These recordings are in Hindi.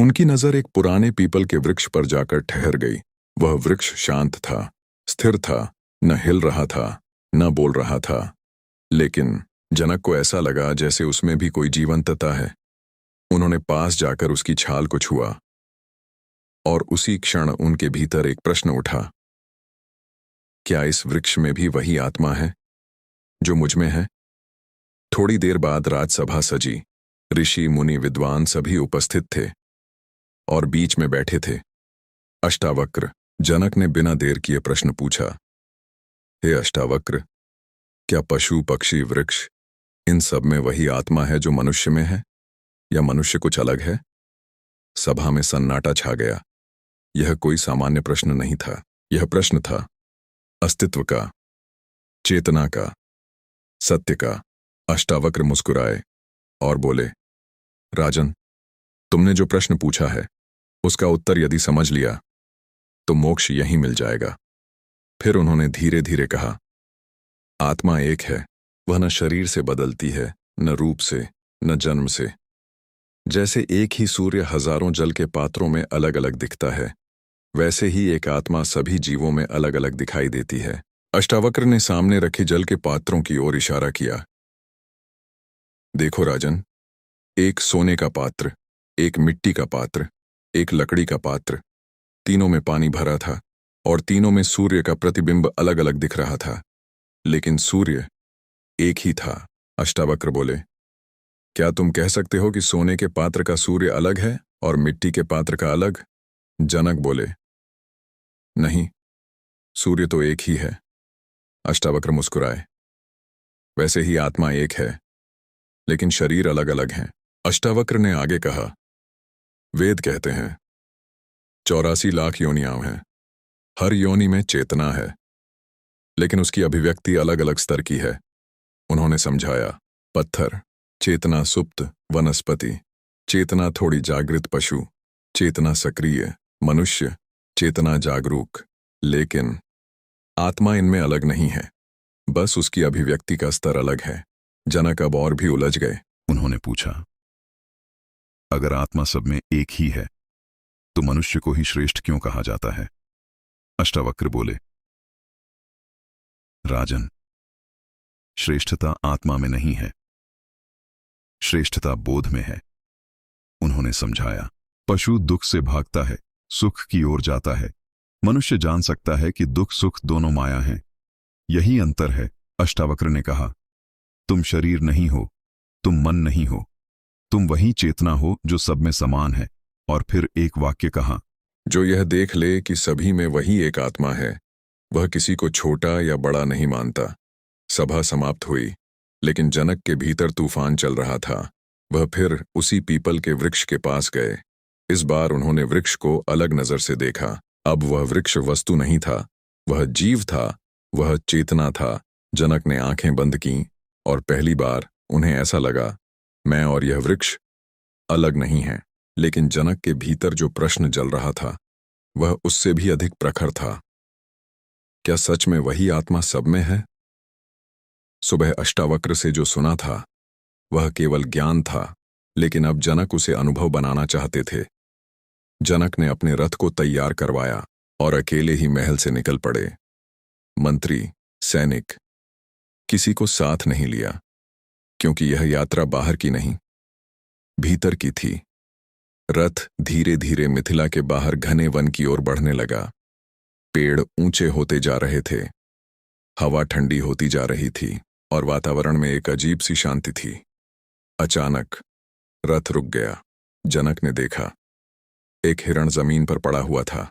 उनकी नजर एक पुराने पीपल के वृक्ष पर जाकर ठहर गई। वह वृक्ष शांत था, स्थिर था, न हिल रहा था, न बोल रहा था। लेकिन जनक को ऐसा लगा जैसे उसमें भी कोई जीवंतता है। उन्होंने पास जाकर उसकी छाल को छुआ और उसी क्षण उनके भीतर एक प्रश्न उठा। क्या इस वृक्ष में भी वही आत्मा है जो मुझ में है? थोड़ी देर बाद राजसभा सजी। ऋषि, मुनि, विद्वान सभी उपस्थित थे और बीच में बैठे थे अष्टावक्र। जनक ने बिना देर किए प्रश्न पूछा, हे अष्टावक्र, क्या पशु, पक्षी, वृक्ष, इन सब में वही आत्मा है जो मनुष्य में है, या मनुष्य कुछ अलग है? सभा में सन्नाटा छा गया। यह कोई सामान्य प्रश्न नहीं था। यह प्रश्न था अस्तित्व का, चेतना का, सत्य का। अष्टावक्र मुस्कुराए और बोले, राजन, तुमने जो प्रश्न पूछा है उसका उत्तर यदि समझ लिया तो मोक्ष यहीं मिल जाएगा। फिर उन्होंने धीरे धीरे कहा, आत्मा एक है। वह न शरीर से बदलती है, न रूप से, न जन्म से। जैसे एक ही सूर्य हजारों जल के पात्रों में अलग अलग दिखता है, वैसे ही एक आत्मा सभी जीवों में अलग अलग दिखाई देती है। अष्टावक्र ने सामने रखे जल के पात्रों की ओर इशारा किया। देखो राजन, एक सोने का पात्र, एक मिट्टी का पात्र, एक लकड़ी का पात्र, तीनों में पानी भरा था और तीनों में सूर्य का प्रतिबिंब अलग अलग दिख रहा था, लेकिन सूर्य एक ही था। अष्टावक्र बोले, क्या तुम कह सकते हो कि सोने के पात्र का सूर्य अलग है और मिट्टी के पात्र का अलग? जनक बोले, नहीं, सूर्य तो एक ही है। अष्टावक्र मुस्कुराए, वैसे ही आत्मा एक है, लेकिन शरीर अलग अलग हैं। अष्टावक्र ने आगे कहा, वेद कहते हैं 84 लाख योनियां हैं। हर योनि में चेतना है, लेकिन उसकी अभिव्यक्ति अलग अलग स्तर की है। उन्होंने समझाया, पत्थर चेतना सुप्त वनस्पति, चेतना थोड़ी जागृत पशु, चेतना सक्रिय मनुष्य, चेतना जागरूक। लेकिन आत्मा इनमें अलग नहीं है, बस उसकी अभिव्यक्ति का स्तर अलग है। जनक अब और भी उलझ गए। उन्होंने पूछा, अगर आत्मा सब में एक ही है तो मनुष्य को ही श्रेष्ठ क्यों कहा जाता है? अष्टावक्र बोले, राजन, श्रेष्ठता आत्मा में नहीं है, श्रेष्ठता बोध में है। उन्होंने समझाया, पशु दुख से भागता है, सुख की ओर जाता है। मनुष्य जान सकता है कि दुख सुख दोनों माया हैं। यही अंतर है। अष्टावक्र ने कहा, तुम शरीर नहीं हो, तुम मन नहीं हो, तुम वही चेतना हो जो सब में समान है। और फिर एक वाक्य कहा, जो यह देख ले कि सभी में वही एक आत्मा है, वह किसी को छोटा या बड़ा नहीं मानता। सभा समाप्त हुई, लेकिन जनक के भीतर तूफान चल रहा था। वह फिर उसी पीपल के वृक्ष के पास गए। इस बार उन्होंने वृक्ष को अलग नजर से देखा। अब वह वृक्ष वस्तु नहीं था, वह जीव था, वह चेतना था। जनक ने आंखें बंद कीं और पहली बार उन्हें ऐसा लगा, मैं और यह वृक्ष अलग नहीं हैं। लेकिन जनक के भीतर जो प्रश्न जल रहा था वह उससे भी अधिक प्रखर था। क्या सच में वही आत्मा सब में है? सुबह अष्टावक्र से जो सुना था वह केवल ज्ञान था, लेकिन अब जनक उसे अनुभव बनाना चाहते थे। जनक ने अपने रथ को तैयार करवाया और अकेले ही महल से निकल पड़े। मंत्री, सैनिक, किसी को साथ नहीं लिया, क्योंकि यह यात्रा बाहर की नहीं, भीतर की थी। रथ धीरे धीरे मिथिला के बाहर घने वन की ओर बढ़ने लगा। पेड़ ऊंचे होते जा रहे थे, हवा ठंडी होती जा रही थी और वातावरण में एक अजीब सी शांति थी। अचानक रथ रुक गया। जनक ने देखा, एक हिरण जमीन पर पड़ा हुआ था।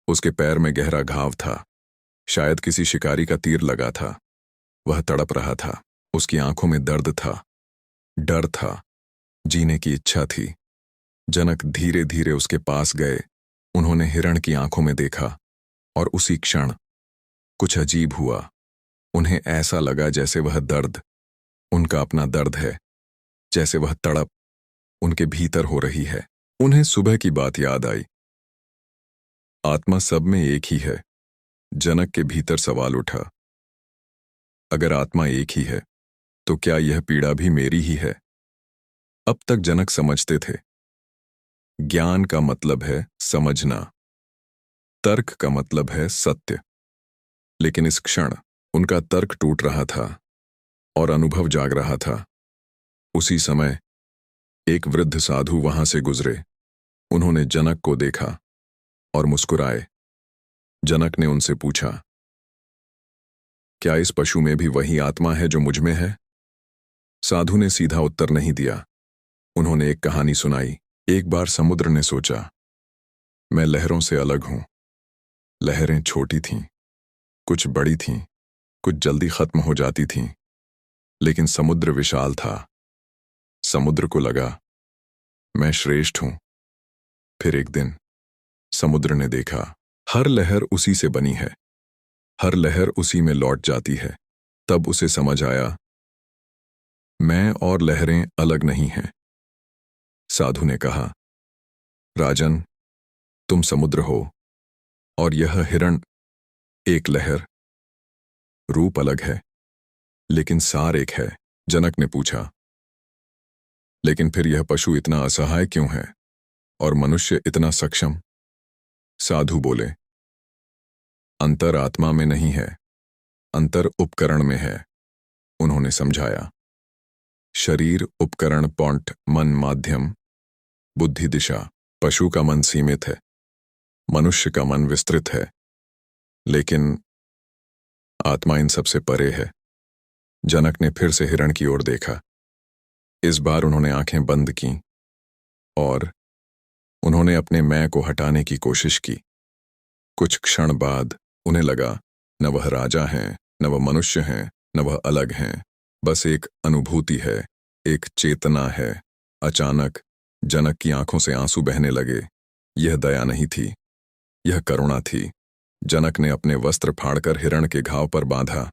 उसके पैर में गहरा घाव था, शायद किसी शिकारी का तीर लगा था। वह तड़प रहा था। उसकी आंखों में दर्द था, डर था, जीने की इच्छा थी। जनक धीरे धीरे उसके पास गए। उन्होंने हिरण की आंखों में देखा और उसी क्षण कुछ अजीब हुआ। उन्हें ऐसा लगा जैसे वह दर्द उनका अपना दर्द है, जैसे वह तड़प उनके भीतर हो रही है। उन्हें सुबह की बात याद आई। आत्मा सब में एक ही है। जनक के भीतर सवाल उठा, अगर आत्मा एक ही है तो क्या यह पीड़ा भी मेरी ही है? अब तक जनक समझते थे, ज्ञान का मतलब है समझना, तर्क का मतलब है सत्य। लेकिन इस क्षण उनका तर्क टूट रहा था और अनुभव जाग रहा था। उसी समय एक वृद्ध साधु वहां से गुजरे। उन्होंने जनक को देखा और मुस्कुराए। जनक ने उनसे पूछा, क्या इस पशु में भी वही आत्मा है जो मुझ में है? साधु ने सीधा उत्तर नहीं दिया। उन्होंने एक कहानी सुनाई। एक बार समुद्र ने सोचा, मैं लहरों से अलग हूं। लहरें छोटी थीं, कुछ बड़ी थीं, कुछ जल्दी खत्म हो जाती थीं, लेकिन समुद्र विशाल था। समुद्र को लगा, मैं श्रेष्ठ हूं। फिर एक दिन समुद्र ने देखा, हर लहर उसी से बनी है, हर लहर उसी में लौट जाती है। तब उसे समझ आया, मैं और लहरें अलग नहीं हैं। साधु ने कहा, राजन, तुम समुद्र हो और यह हिरण एक लहर। रूप अलग है, लेकिन सार एक है। जनक ने पूछा, लेकिन फिर यह पशु इतना असहाय क्यों है और मनुष्य इतना सक्षम? साधु बोले, अंतर आत्मा में नहीं है, अंतर उपकरण में है। उन्होंने समझाया, शरीर उपकरण, पॉइंट, मन माध्यम, बुद्धि दिशा। पशु का मन सीमित है, मनुष्य का मन विस्तृत है, लेकिन आत्मा इन सबसे परे है। जनक ने फिर से हिरण की ओर देखा। इस बार उन्होंने आंखें बंद कीं और उन्होंने अपने मैं को हटाने की कोशिश की। कुछ क्षण बाद उन्हें लगा, न वह राजा हैं, न वह मनुष्य हैं, न वह अलग हैं। बस एक अनुभूति है, एक चेतना है। अचानक जनक की आंखों से आंसू बहने लगे। यह दया नहीं थी, यह करुणा थी। जनक ने अपने वस्त्र फाड़कर हिरण के घाव पर बांधा,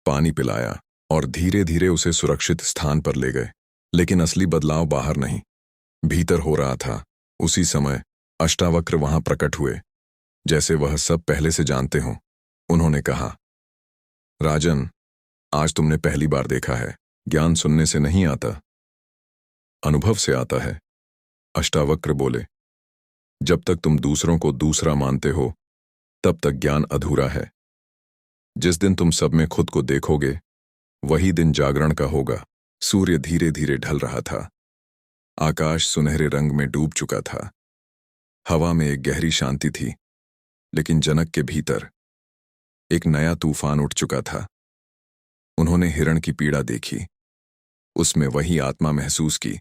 पानी पिलाया और धीरे धीरे उसे सुरक्षित स्थान पर ले गए। लेकिन असली बदलाव बाहर नहीं, भीतर हो रहा था। उसी समय अष्टावक्र वहां प्रकट हुए, जैसे वह सब पहले से जानते हों। उन्होंने कहा, राजन, आज तुमने पहली बार देखा है, ज्ञान सुनने से नहीं आता, अनुभव से आता है। अष्टावक्र बोले, जब तक तुम दूसरों को दूसरा मानते हो, तब तक ज्ञान अधूरा है। जिस दिन तुम सब में खुद को देखोगे, वही दिन जागरण का होगा। सूर्य धीरे धीरे ढल रहा था। आकाश सुनहरे रंग में डूब चुका था। हवा में एक गहरी शांति थी, लेकिन जनक के भीतर एक नया तूफान उठ चुका था। उन्होंने हिरण की पीड़ा देखी, उसमें वही आत्मा महसूस की।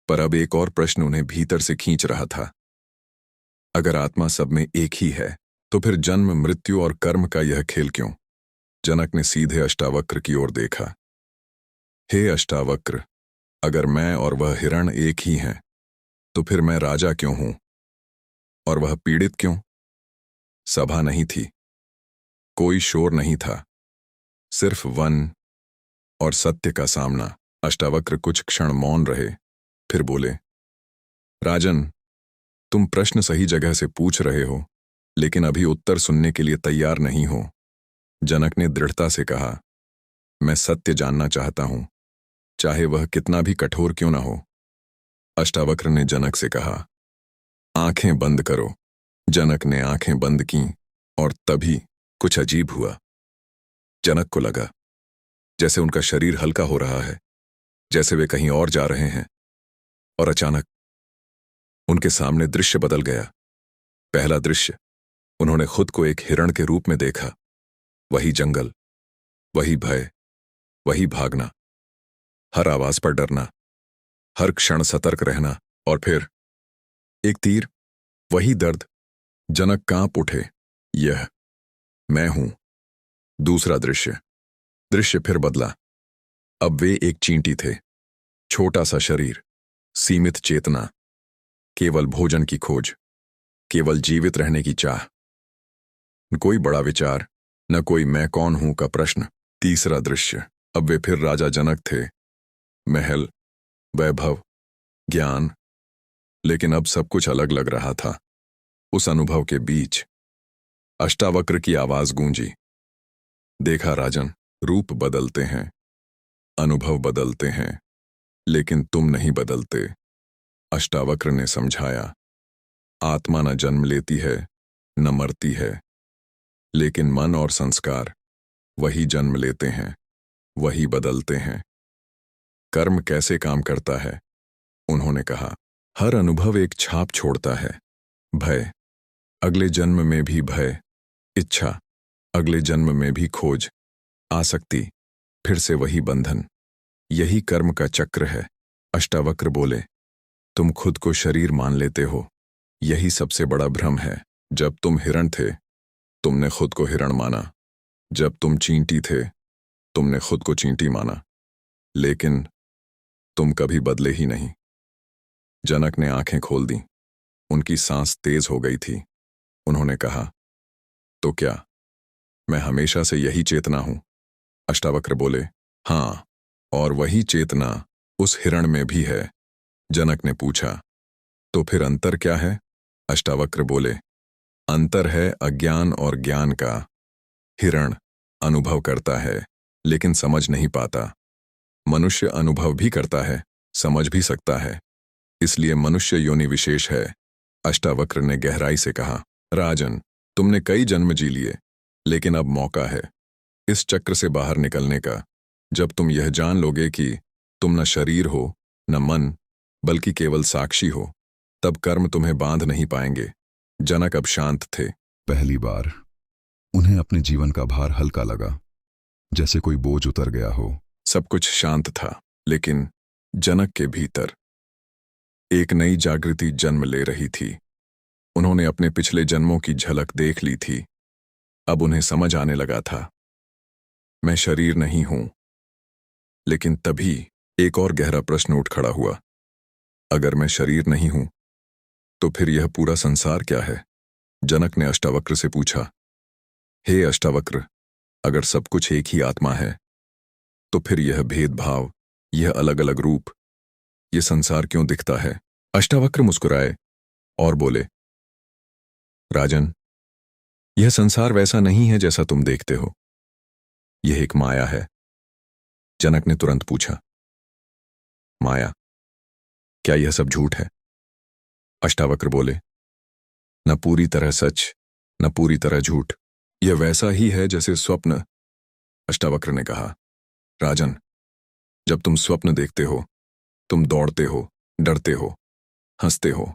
पर अब एक और प्रश्न उन्हें भीतर से खींच रहा था। अगर आत्मा सब में एक ही है, तो फिर जन्म, मृत्यु और कर्म का यह खेल क्यों? जनक ने सीधे अष्टावक्र की ओर देखा। हे अष्टावक्र, अगर मैं और वह हिरण एक ही हैं, तो फिर मैं राजा क्यों हूं और वह पीड़ित क्यों? सभा नहीं थी, कोई शोर नहीं था, सिर्फ वन और सत्य का सामना। अष्टावक्र कुछ क्षण मौन रहे, फिर बोले, राजन, तुम प्रश्न सही जगह से पूछ रहे हो, लेकिन अभी उत्तर सुनने के लिए तैयार नहीं हो। जनक ने दृढ़ता से कहा, मैं सत्य जानना चाहता हूं, चाहे वह कितना भी कठोर क्यों ना हो। अष्टावक्र ने जनक से कहा, आंखें बंद करो। जनक ने आंखें बंद कीं और तभी कुछ अजीब हुआ। जनक को लगा जैसे उनका शरीर हल्का हो रहा है, जैसे वे कहीं और जा रहे हैं। और अचानक उनके सामने दृश्य बदल गया। पहला दृश्य, उन्होंने खुद को एक हिरण के रूप में देखा। वही जंगल, वही भय, वही भागना, हर आवाज पर डरना, हर क्षण सतर्क रहना। और फिर एक तीर, वही दर्द। जनक कांप उठे। यह मैं हूं। दूसरा दृश्य, दृश्य फिर बदला। अब वे एक चींटी थे, छोटा सा शरीर, सीमित चेतना, केवल भोजन की खोज, केवल जीवित रहने की चाह। न कोई बड़ा विचार, न कोई मैं कौन हूं का प्रश्न। तीसरा दृश्य, अब वे फिर राजा जनक थे। महल, वैभव, ज्ञान, लेकिन अब सब कुछ अलग लग रहा था। उस अनुभव के बीच अष्टावक्र की आवाज गूंजी, देखा राजन, रूप बदलते हैं, अनुभव बदलते हैं, लेकिन तुम नहीं बदलते। अष्टावक्र ने समझाया, आत्मा न जन्म लेती है न मरती है, लेकिन मन और संस्कार वही जन्म लेते हैं, वही बदलते हैं। कर्म कैसे काम करता है? उन्होंने कहा, हर अनुभव एक छाप छोड़ता है। भय, अगले जन्म में भी भय। इच्छा, अगले जन्म में भी खोज। आसक्ति, फिर से वही बंधन। यही कर्म का चक्र है। अष्टावक्र बोले, तुम खुद को शरीर मान लेते हो, यही सबसे बड़ा भ्रम है। जब तुम हिरण थे, तुमने खुद को हिरण माना। जब तुम चींटी थे, तुमने खुद को चींटी माना, लेकिन तुम कभी बदले ही नहीं। जनक ने आंखें खोल दी। उनकी सांस तेज हो गई थी। उन्होंने कहा, तो क्या मैं हमेशा से यही चेतना हूं? अष्टावक्र बोले, हां, और वही चेतना उस हिरण में भी है। जनक ने पूछा, तो फिर अंतर क्या है? अष्टावक्र बोले, अंतर है अज्ञान और ज्ञान का। हिरण अनुभव करता है, लेकिन समझ नहीं पाता। मनुष्य अनुभव भी करता है, समझ भी सकता है, इसलिए मनुष्य योनि विशेष है। अष्टावक्र ने गहराई से कहा, राजन, तुमने कई जन्म जी लिए, लेकिन अब मौका है इस चक्र से बाहर निकलने का। जब तुम यह जान लोगे कि तुम न शरीर हो न मन, बल्कि केवल साक्षी हो, तब कर्म तुम्हें बांध नहीं पाएंगे। जनक अब शांत थे। पहली बार उन्हें अपने जीवन का भार हल्का लगा, जैसे कोई बोझ उतर गया हो। सब कुछ शांत था, लेकिन जनक के भीतर एक नई जागृति जन्म ले रही थी। उन्होंने अपने पिछले जन्मों की झलक देख ली थी। अब उन्हें समझ आने लगा था, मैं शरीर नहीं हूं। लेकिन तभी एक और गहरा प्रश्न उठ खड़ा हुआ, अगर मैं शरीर नहीं हूं, तो फिर यह पूरा संसार क्या है? जनक ने अष्टावक्र से पूछा, हे अष्टावक्र, अगर सब कुछ एक ही आत्मा है, तो फिर यह भेदभाव, यह अलग अलग रूप, यह संसार क्यों दिखता है? अष्टावक्र मुस्कुराए और बोले, राजन, यह संसार वैसा नहीं है जैसा तुम देखते हो। यह एक माया है। जनक ने तुरंत पूछा, माया? क्या यह सब झूठ है? अष्टावक्र बोले, न पूरी तरह सच, न पूरी तरह झूठ। यह वैसा ही है जैसे स्वप्न। अष्टावक्र ने कहा, राजन, जब तुम स्वप्न देखते हो, तुम दौड़ते हो, डरते हो, हंसते हो।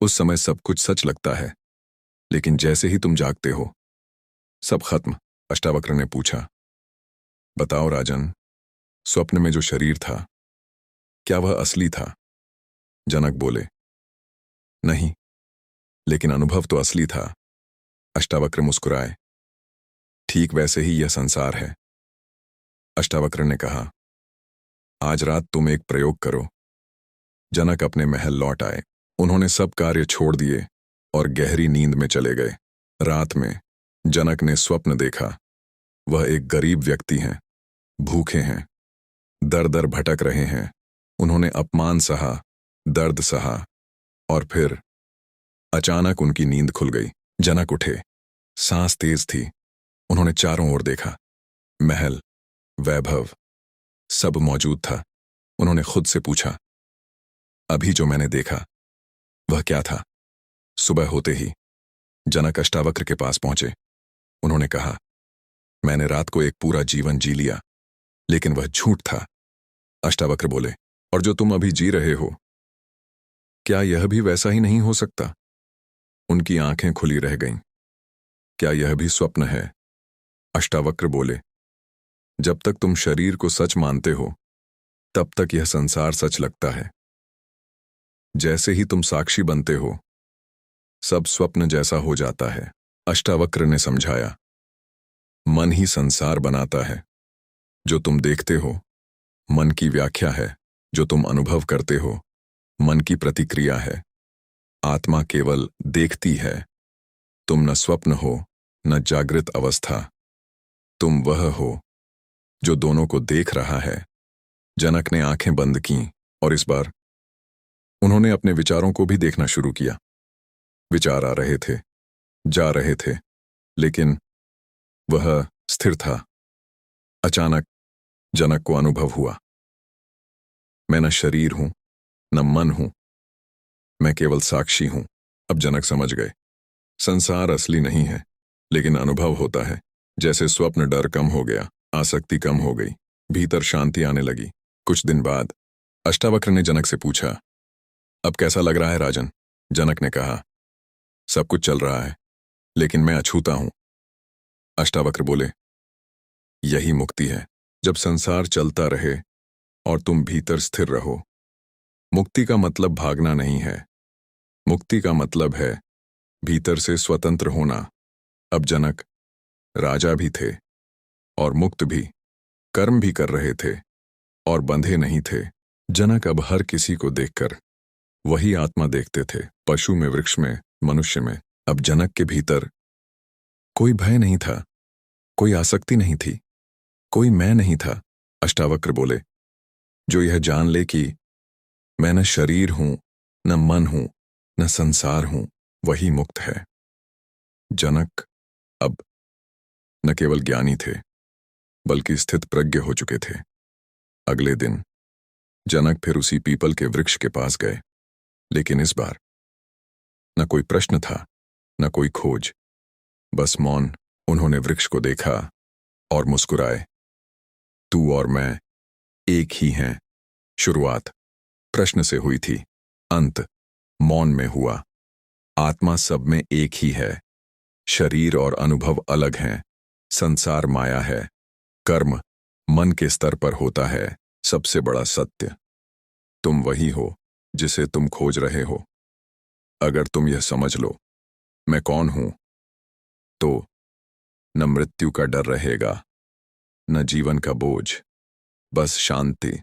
उस समय सब कुछ सच लगता है, लेकिन जैसे ही तुम जागते हो, सब खत्म। अष्टावक्र ने पूछा, बताओ राजन, स्वप्न में जो शरीर था, क्या वह असली था? जनक बोले, नहीं, लेकिन अनुभव तो असली था। अष्टावक्र मुस्कुराए, ठीक वैसे ही यह संसार है। अष्टावक्र ने कहा, आज रात तुम एक प्रयोग करो। जनक अपने महल लौट आए। उन्होंने सब कार्य छोड़ दिए और गहरी नींद में चले गए। रात में जनक ने स्वप्न देखा। वह एक गरीब व्यक्ति हैं, भूखे हैं, दर दर भटक रहे हैं। उन्होंने अपमान सहा, दर्द सहा, और फिर अचानक उनकी नींद खुल गई। जनक उठे, सांस तेज थी। उन्होंने चारों ओर देखा। महल, वैभव, सब मौजूद था। उन्होंने खुद से पूछा, अभी जो मैंने देखा वह क्या था? सुबह होते ही जनक अष्टावक्र के पास पहुंचे। उन्होंने कहा, मैंने रात को एक पूरा जीवन जी लिया, लेकिन वह झूठ था। अष्टावक्र बोले, और जो तुम अभी जी रहे हो, क्या यह भी वैसा ही नहीं हो सकता? उनकी आंखें खुली रह गईं। क्या यह भी स्वप्न है? अष्टावक्र बोले, जब तक तुम शरीर को सच मानते हो, तब तक यह संसार सच लगता है। जैसे ही तुम साक्षी बनते हो, सब स्वप्न जैसा हो जाता है। अष्टावक्र ने समझाया, मन ही संसार बनाता है। जो तुम देखते हो, मन की व्याख्या है। जो तुम अनुभव करते हो, मन की प्रतिक्रिया है। आत्मा केवल देखती है। तुम न स्वप्न हो, न जागृत अवस्था। तुम वह हो जो दोनों को देख रहा है। जनक ने आंखें बंद कीं और इस बार उन्होंने अपने विचारों को भी देखना शुरू किया। विचार आ रहे थे, जा रहे थे, लेकिन वह स्थिर था। अचानक जनक को अनुभव हुआ, मैं न शरीर हूं, न मन हूं, मैं केवल साक्षी हूं। अब जनक समझ गए, संसार असली नहीं है, लेकिन अनुभव होता है। जैसे स्वप्न, डर कम हो गया, आसक्ति कम हो गई, भीतर शांति आने लगी। कुछ दिन बाद अष्टावक्र ने जनक से पूछा, अब कैसा लग रहा है राजन? जनक ने कहा, सब कुछ चल रहा है, लेकिन मैं अछूता हूं। अष्टावक्र बोले, यही मुक्ति है, जब संसार चलता रहे और तुम भीतर स्थिर रहो। मुक्ति का मतलब भागना नहीं है, मुक्ति का मतलब है भीतर से स्वतंत्र होना। अब जनक राजा भी थे और मुक्त भी, कर्म भी कर रहे थे और बंधे नहीं थे। जनक अब हर किसी को देखकर वही आत्मा देखते थे, पशु में, वृक्ष में, मनुष्य में। अब जनक के भीतर कोई भय नहीं था, कोई आसक्ति नहीं थी, कोई मैं नहीं था। अष्टावक्र बोले, जो यह जान ले कि मैं न शरीर हूं, न मन हूं, न संसार हूं, वही मुक्त है। जनक अब न केवल ज्ञानी थे, बल्कि स्थित प्रज्ञ हो चुके थे। अगले दिन जनक फिर उसी पीपल के वृक्ष के पास गए, लेकिन इस बार न कोई प्रश्न था, न कोई खोज, बस मौन। उन्होंने वृक्ष को देखा और मुस्कुराए। तू और मैं एक ही हैं। शुरुआत प्रश्न से हुई थी, अंत मौन में हुआ। आत्मा सब में एक ही है, शरीर और अनुभव अलग हैं। संसार माया है, कर्म मन के स्तर पर होता है। सबसे बड़ा सत्य, तुम वही हो जिसे तुम खोज रहे हो। अगर तुम यह समझ लो, मैं कौन हूं, तो न मृत्यु का डर रहेगा, न जीवन का बोझ, बस शांति।